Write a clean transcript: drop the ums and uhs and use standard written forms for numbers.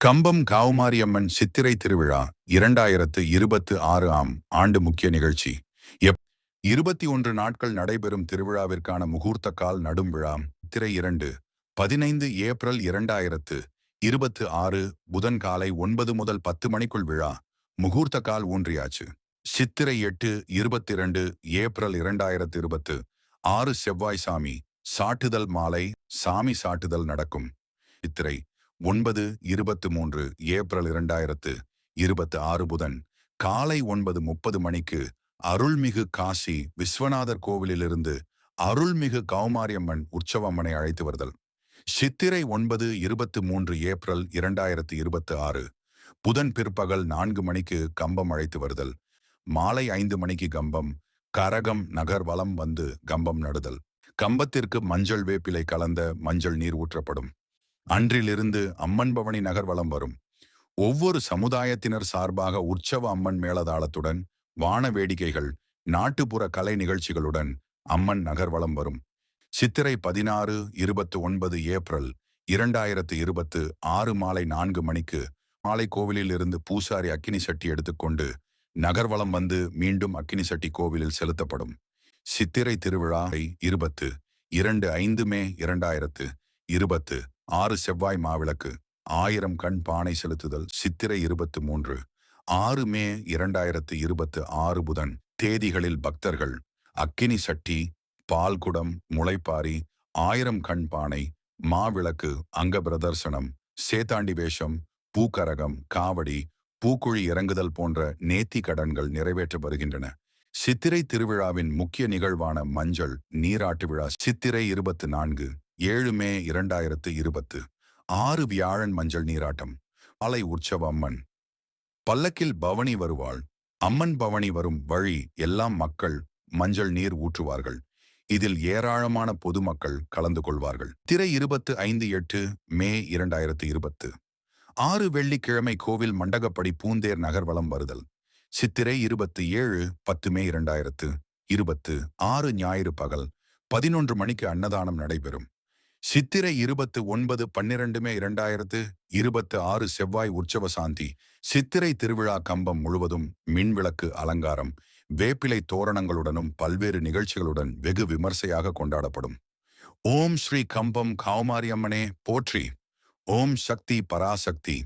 கம்பம் காவுமாரியம்மன் சித்திரை திருவிழா 2026 ஆம் ஆண்டு முக்கிய நிகழ்ச்சி. 21 நாட்கள் நடைபெறும் திருவிழாவிற்கான முகூர்த்த கால் நடும் விழா. சித்திரை 2 15 ஏப்ரல் 2026 புதன் காலை 9 முதல் 10 மணிக்குள் விழா. முகூர்த்த கால் ஊன்றியாச்சு. சித்திரை 8 22 ஏப்ரல் 2026 செவ்வாய் சாமி சாட்டுதல் மாலை சாமி சாட்டுதல் நடக்கும். சித்திரை 9 23 ஏப்ரல் 2026 புதன் காலை 9:30 மணிக்கு அருள்மிகு காசி விஸ்வநாதர் கோவிலிலிருந்து அருள்மிகு கௌமாரியம்மன் உற்சவம்மனை அழைத்து வருதல். சித்திரை 9 23 ஏப்ரல் 2026 புதன் பிற்பகல் 4 மணிக்கு கம்பம் அழைத்து வருதல். மாலை 5 மணிக்கு கம்பம் கரகம் நகர் வலம் வந்து கம்பம் நடுதல். கம்பத்திற்கு மஞ்சள் வேப்பிலை கலந்த மஞ்சள் நீர் ஊற்றப்படும். அன்றிலிருந்து அம்மன் பவனி நகர்வலம் வரும். ஒவ்வொரு சமுதாயத்தினர் சார்பாக உற்சவ அம்மன் மேளதாளத்துடன் வான வேடிக்கைகள் நாட்டுப்புற கலை நிகழ்ச்சிகளுடன் அம்மன் நகர்வலம் வரும். சித்திரை 16 29 ஏப்ரல் 2026 மாலை 4 மணிக்கு மாலை கோவிலில் இருந்து பூசாரி அக்கினி சட்டி எடுத்துக்கொண்டு நகர்வலம் வந்து மீண்டும் அக்கினி சட்டி கோவிலில் செலுத்தப்படும். சித்திரை திருவிழா 22 மே 2026 செவ்வாய் மாவிளக்கு 1000 கண் பானை செலுத்துதல். சித்திரை 23 6 மே 2026 புதன் தேதிகளில் பக்தர்கள் அக்கினி சட்டி பால்குடம் முளைப்பாரி 1000 கண் பானை மாவிளக்கு அங்க பிரதர்சனம் சேத்தாண்டி வேஷம் பூக்கரகம் காவடி பூக்குழி இறங்குதல் போன்ற நேர்த்தி கடன்கள் நிறைவேற்ற வருகின்றன. சித்திரை திருவிழாவின் முக்கிய நிகழ்வான மஞ்சள் நீராட்டு விழா சித்திரை 24 7 மே 2026 வியாழன் மஞ்சள் நீராட்டம். ஆலை உற்சவ அம்மன் பல்லக்கில் பவனி வருவாள். அம்மன் பவனி வரும் வழி எல்லாம் மக்கள் மஞ்சள் நீர் ஊற்றுவார்கள். இதில் ஏராளமான பொதுமக்கள் கலந்து கொள்வார்கள். சித்திரை 25 8 மே 2026 வெள்ளிக்கிழமை கோவில் மண்டகப்படி பூந்தேர் நகர்வலம் வருதல். சித்திரை 27 10 மே 2026 ஞாயிறு பகல் 11 மணிக்கு அன்னதானம் நடைபெறும். சித்திரை 29 12 மே 2026 செவ்வாய் உற்சவ சாந்தி. சித்திரை திருவிழா கம்பம் முழுவதும் மின்விளக்கு அலங்காரம் வேப்பிலை தோரணங்களுடனும் பல்வேறு நிகழ்ச்சிகளுடன் வெகு விமர்சையாக கொண்டாடப்படும். ஓம் ஸ்ரீ கம்பம் கௌமாரியம்மனே போற்றி. ஓம் சக்தி பராசக்தி.